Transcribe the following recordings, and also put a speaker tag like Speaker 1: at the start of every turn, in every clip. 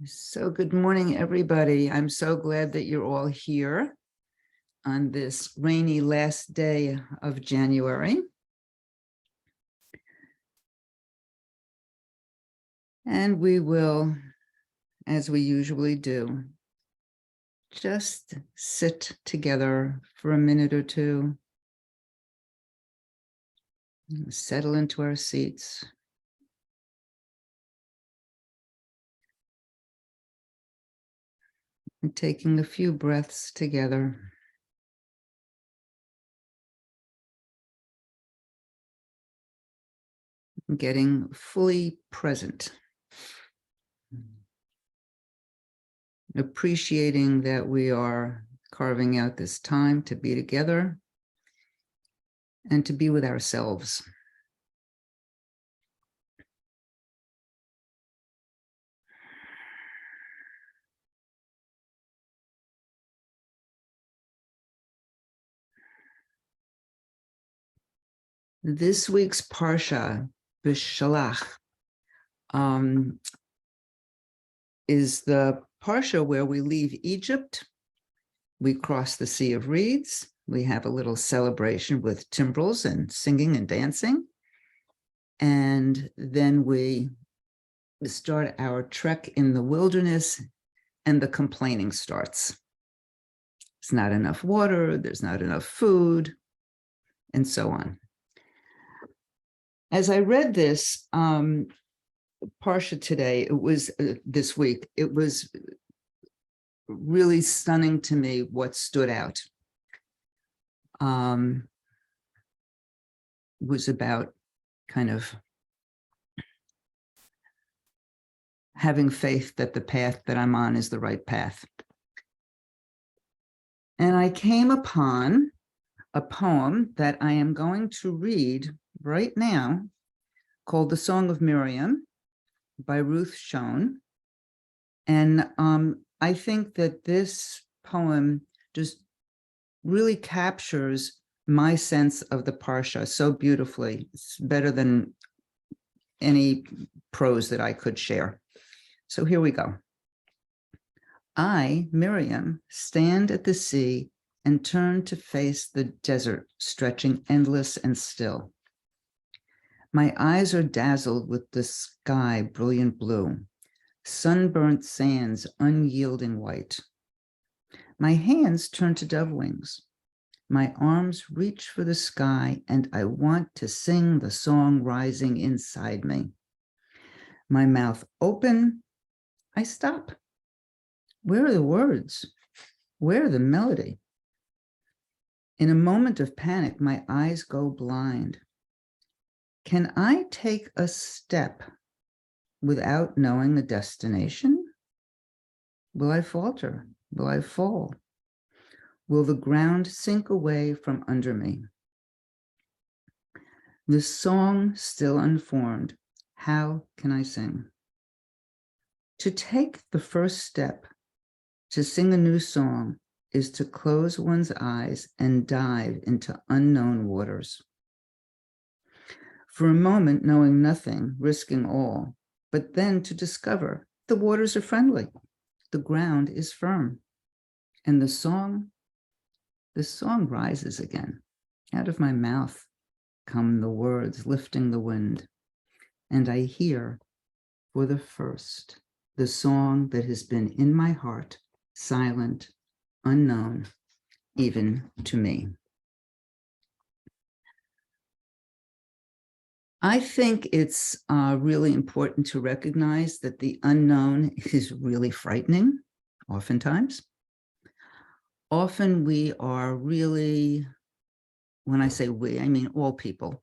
Speaker 1: So good morning, everybody. I'm so glad that you're all here on this rainy last day of January. And we will, as we usually do, just sit together for a minute or two, settle into our seats. And taking a few breaths together. Getting fully present. Appreciating that we are carving out this time to be together and to be with ourselves. This week's Parsha, B'Shalach, is the Parsha where we leave Egypt, we cross the Sea of Reeds, we have a little celebration with timbrels and singing and dancing, and then we start our trek in the wilderness and the complaining starts. There's not enough water, there's not enough food, and so on. As I read this Parsha today, it was this week, it was really stunning to me what stood out. Was about kind of having faith that the path that I'm on is the right path. And I came upon a poem that I am going to read right now called The Song of Miriam by Ruth Schoen. And I think that this poem just really captures my sense of the Parsha so beautifully. It's better than any prose that I could share. So here we go. I, Miriam, stand at the sea and turn to face the desert, stretching endless and still. My eyes are dazzled with the sky, brilliant blue, sunburnt sands, unyielding white. My hands turn to dove wings. My arms reach for the sky, and I want to sing the song rising inside me. My mouth open, I stop. Where are the words? Where are the melody? In a moment of panic, my eyes go blind. Can I take a step without knowing the destination? Will I falter? Will I fall? Will the ground sink away from under me? The song still unformed. How can I sing? To take the first step to sing a new song is to close one's eyes and dive into unknown waters. For a moment, knowing nothing, risking all, but then to discover the waters are friendly, the ground is firm, and the song rises again. Out of my mouth come the words lifting the wind, and I hear for the first the song that has been in my heart, silent, unknown, even to me. I think it's really important to recognize that the unknown is really frightening, oftentimes. Often we are really, when I say we, I mean all people,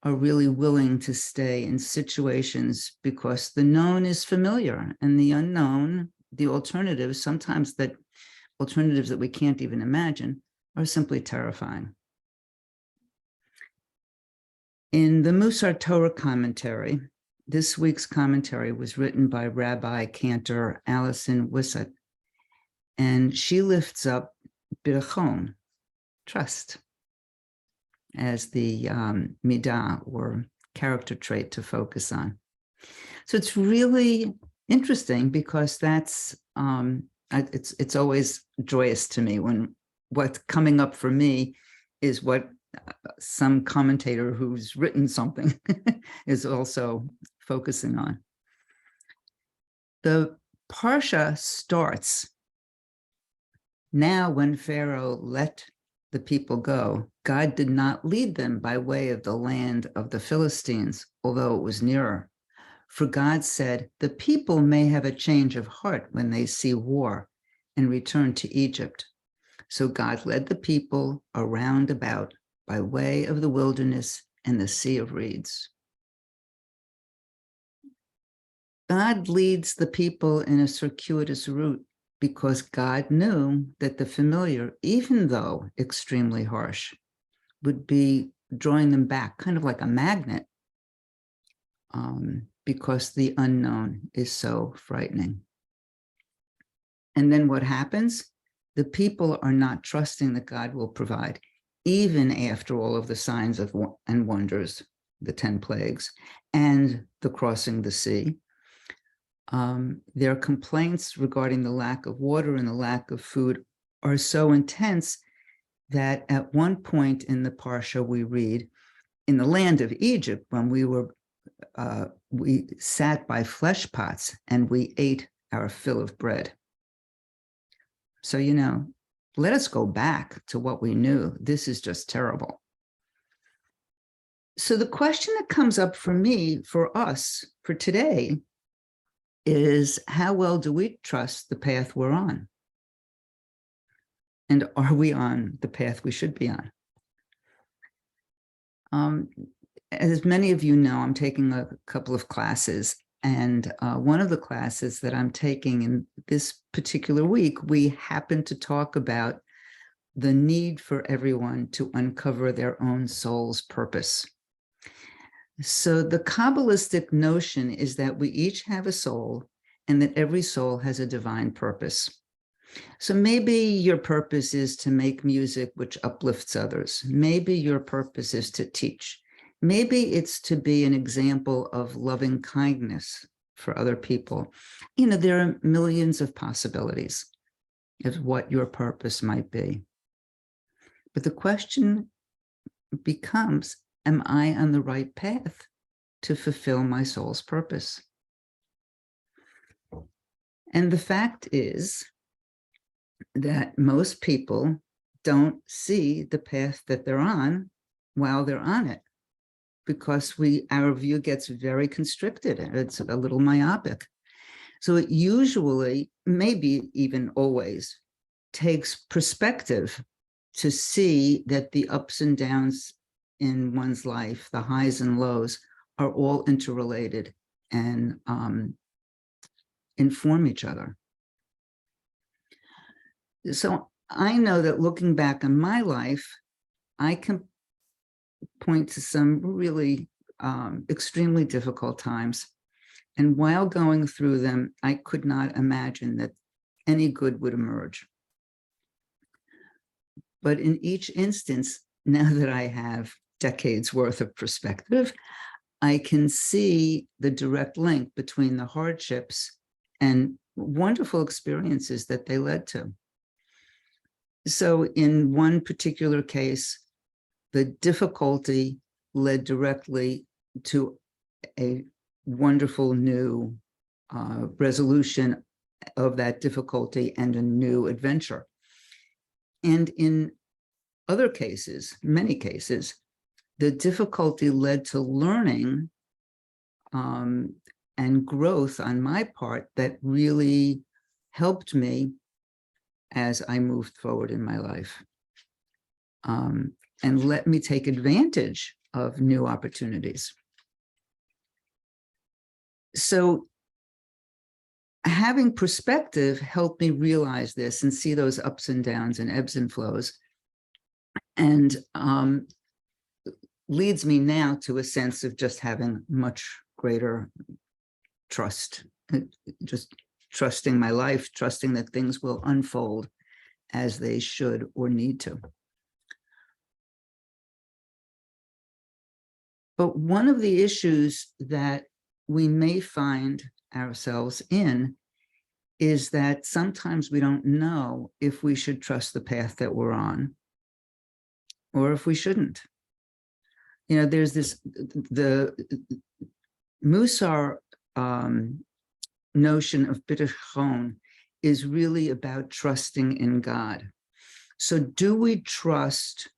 Speaker 1: are really willing to stay in situations because the known is familiar and the unknown, the alternatives, sometimes that alternatives that we can't even imagine, are simply terrifying. In the Musar Torah commentary, this week's commentary was written by Rabbi Cantor Allison Wissett, and she lifts up Birachon, trust, as the midah or character trait to focus on. So it's really interesting because that's it's always joyous to me when what's coming up for me is what some commentator who's written something is also focusing on. The Parsha starts, now when Pharaoh let the people go, God did not lead them by way of the land of the Philistines, although it was nearer. For God said, the people may have a change of heart when they see war and return to Egypt. So God led the people around about by way of the wilderness and the Sea of Reeds. God leads the people in a circuitous route because God knew that the familiar, even though extremely harsh, would be drawing them back, kind of like a magnet, because the unknown is so frightening. And then what happens? The people are not trusting that God will provide, even after all of the signs of and wonders, the 10 plagues, and the crossing the sea. Their complaints regarding the lack of water and the lack of food are so intense that at one point in the Parsha we read, in the land of Egypt, when we sat by flesh pots and we ate our fill of bread. So, let us go back to what we knew. This is just terrible. So the question that comes up for me, for us, for today, is how well do we trust the path we're on? And are we on the path we should be on? As many of you know, I'm taking a couple of classes, and one of the classes that I'm taking in this particular week, we happen to talk about the need for everyone to uncover their own soul's purpose. So the Kabbalistic notion is that we each have a soul and that every soul has a divine purpose. So maybe your purpose is to make music which uplifts others. Maybe your purpose is to teach. Maybe it's to be an example of loving kindness for other people. There are millions of possibilities of what your purpose might be. But the question becomes, am I on the right path to fulfill my soul's purpose? And the fact is that most people don't see the path that they're on while they're on it, because our view gets very constricted and it's a little myopic. So it usually, maybe even always, takes perspective to see that the ups and downs in one's life, the highs and lows, are all interrelated and inform each other. So I know that looking back on my life, I can point to some really extremely difficult times. And while going through them, I could not imagine that any good would emerge. But in each instance, now that I have decades worth of perspective, I can see the direct link between the hardships and wonderful experiences that they led to. So in one particular case, the difficulty led directly to a wonderful new resolution of that difficulty and a new adventure. And in other cases, many cases, the difficulty led to learning and growth on my part that really helped me as I moved forward in my life, and let me take advantage of new opportunities. So having perspective helped me realize this and see those ups and downs and ebbs and flows, and leads me now to a sense of just having much greater trust, just trusting my life, trusting that things will unfold as they should or need to. But one of the issues that we may find ourselves in is that sometimes we don't know if we should trust the path that we're on or if we shouldn't. You know, there's this, the Musar notion of bitachon is really about trusting in God. So do we trust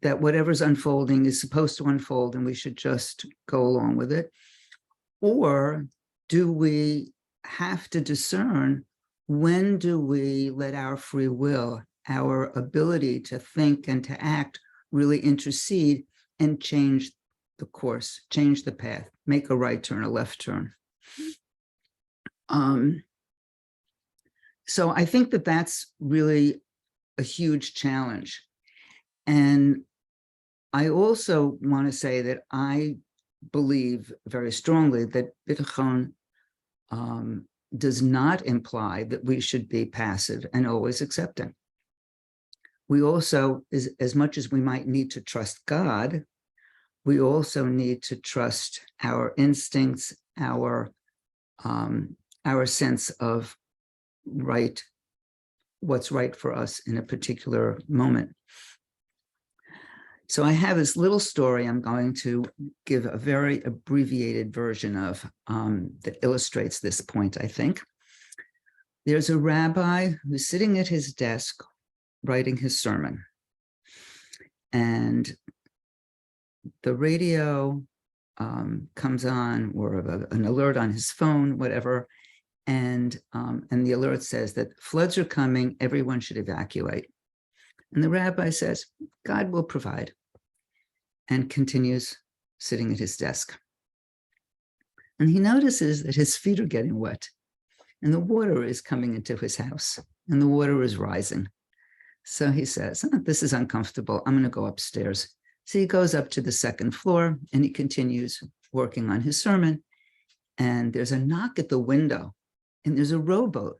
Speaker 1: that whatever's unfolding is supposed to unfold and we should just go along with it? Or do we have to discern, when do we let our free will, our ability to think and to act, really intercede and change the course, change the path, make a right turn, a left turn? So I think that that's really a huge challenge. And I also want to say that I believe very strongly that bitachon does not imply that we should be passive and always accepting. We also, as much as we might need to trust God, we also need to trust our instincts, our sense of right, what's right for us in a particular moment. So I have this little story I'm going to give a very abbreviated version of that illustrates this point, I think. There's a rabbi who's sitting at his desk writing his sermon. And the radio comes on, or an alert on his phone, whatever. And the alert says that floods are coming, everyone should evacuate. And the rabbi says, God will provide, and continues sitting at his desk. And he notices that his feet are getting wet and the water is coming into his house and the water is rising. So he says, oh, this is uncomfortable. I'm going to go upstairs. So he goes up to the second floor and he continues working on his sermon. And there's a knock at the window and there's a rowboat.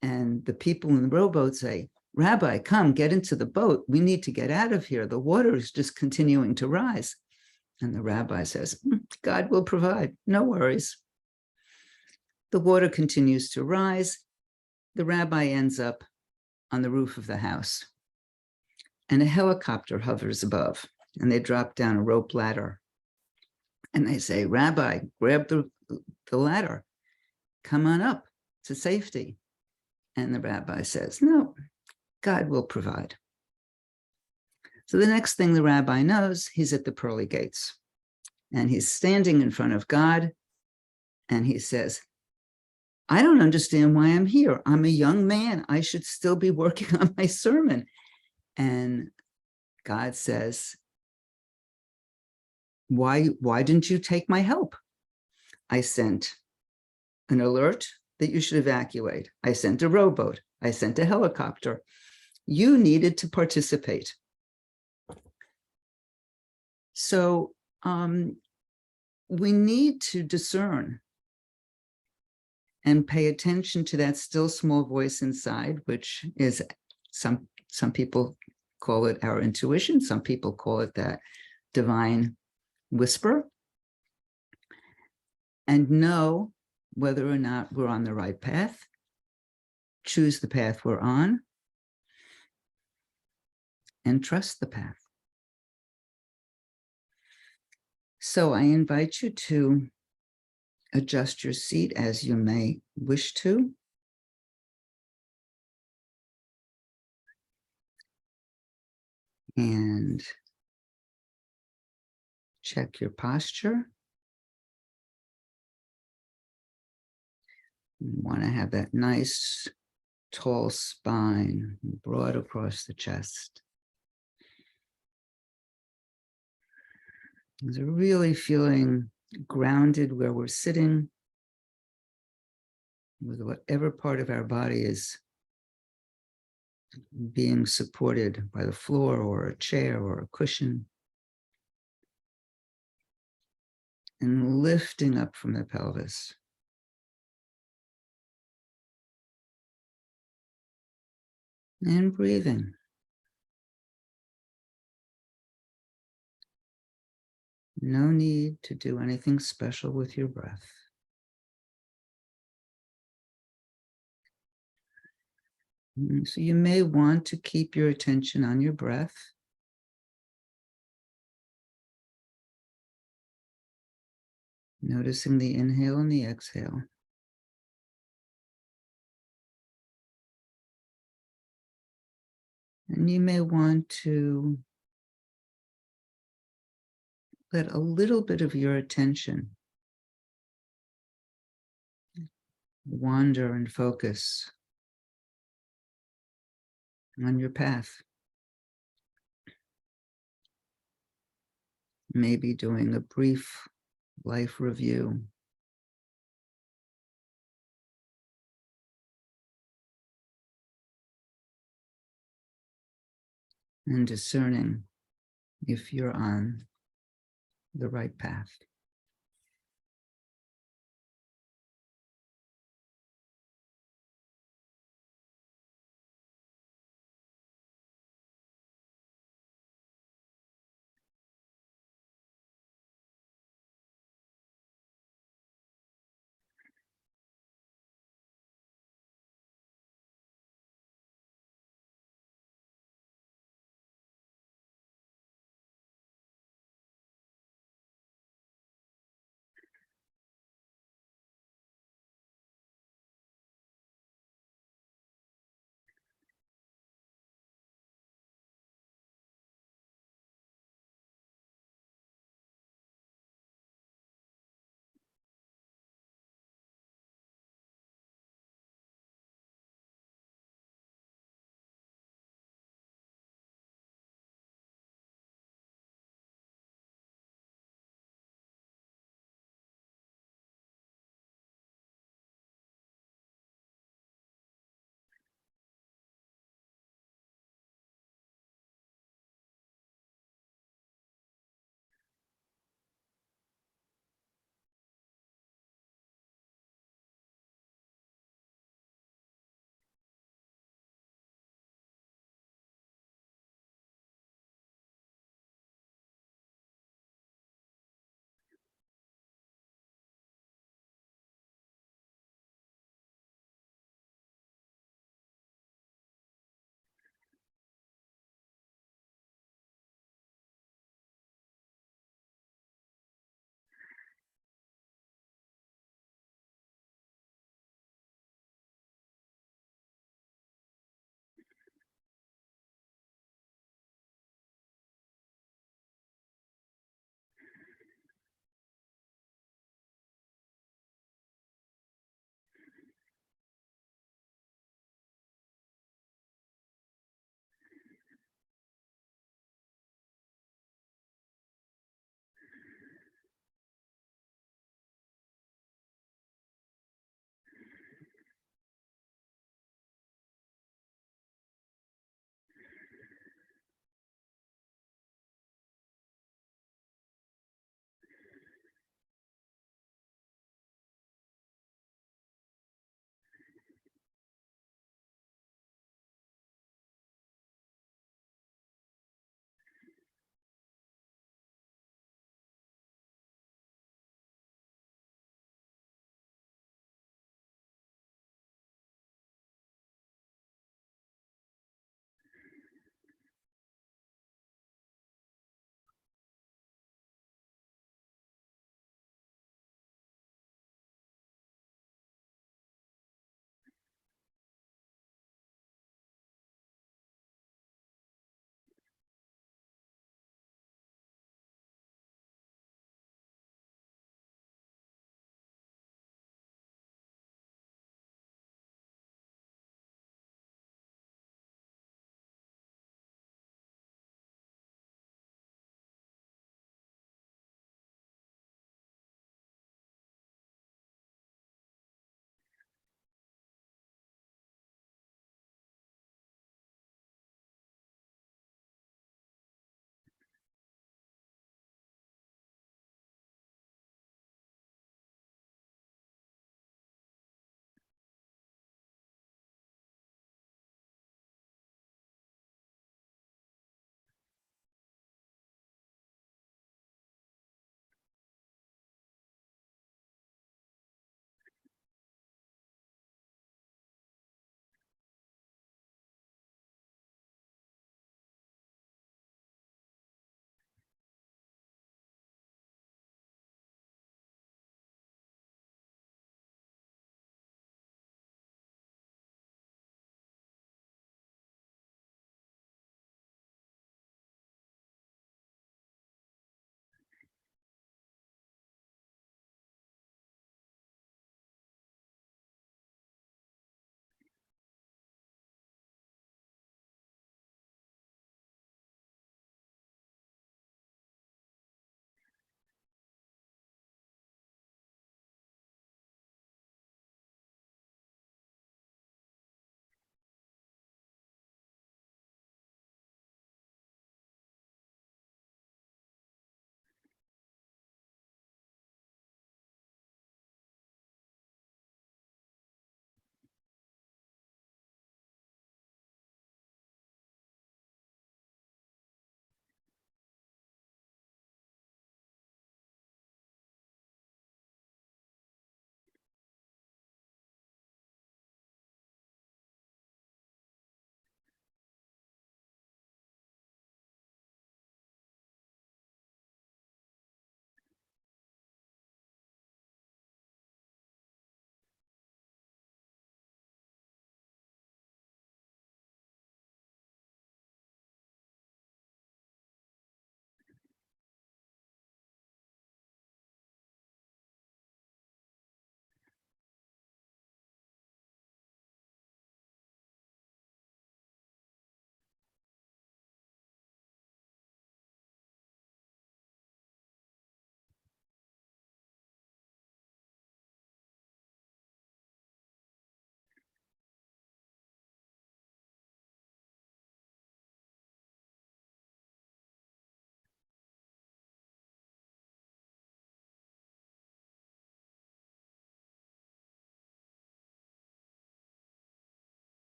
Speaker 1: And the people in the rowboat say, Rabbi, come, get into the boat. We need to get out of here. The water is just continuing to rise. And the rabbi says, God will provide, no worries. The water continues to rise. The rabbi ends up on the roof of the house. And a helicopter hovers above, and they drop down a rope ladder. And they say, Rabbi, grab the ladder. Come on up to safety. And the rabbi says, no, God will provide. So the next thing the rabbi knows, he's at the pearly gates. And he's standing in front of God. And he says, I don't understand why I'm here. I'm a young man. I should still be working on my sermon. And God says, why didn't you take my help? I sent an alert that you should evacuate. I sent a rowboat. I sent a helicopter. You needed to participate. So we need to discern and pay attention to that still small voice inside, which is some people call it our intuition. Some people call it that divine whisper, and know whether or not we're on the right path, choose the path we're on, and trust the path. So I invite you to adjust your seat as you may wish to. And check your posture. You want to have that nice, tall spine, broad across the chest. Is really feeling grounded where we're sitting, with whatever part of our body is being supported by the floor or a chair or a cushion. And lifting up from the pelvis. And breathing. No need to do anything special with your breath. So you may want to keep your attention on your breath. Noticing the inhale and the exhale. And you may want to let a little bit of your attention wander and focus on your path. Maybe doing a brief life review. And discerning if you're on the right path.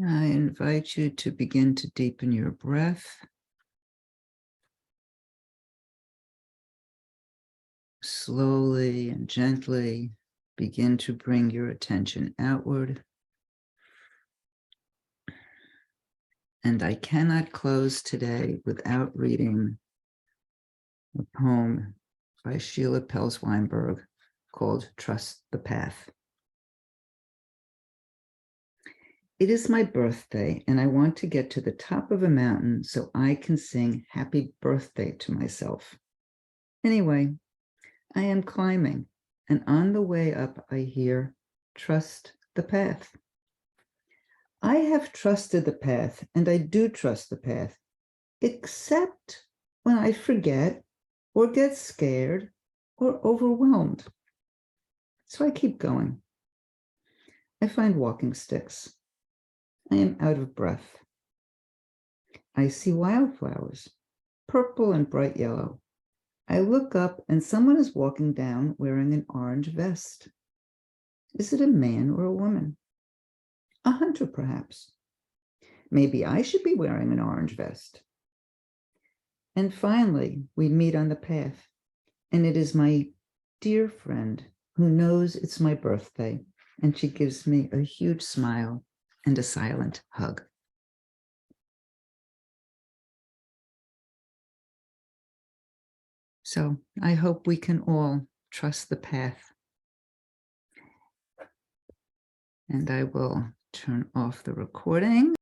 Speaker 1: I invite you to begin to deepen your breath. Slowly and gently begin to bring your attention outward. And I cannot close today without reading a poem by Sheila Pels Weinberg called Trust the Path. It is my birthday, and I want to get to the top of a mountain so I can sing happy birthday to myself. Anyway, I am climbing, and on the way up, I hear, trust the path. I have trusted the path, and I do trust the path, except when I forget or get scared or overwhelmed. So I keep going. I find walking sticks. I am out of breath. I see wildflowers, purple and bright yellow. I look up and someone is walking down wearing an orange vest. Is it a man or a woman? A hunter, perhaps. Maybe I should be wearing an orange vest. And finally, we meet on the path, and it is my dear friend who knows it's my birthday, and she gives me a huge smile and a silent hug. So I hope we can all trust the path. And I will turn off the recording.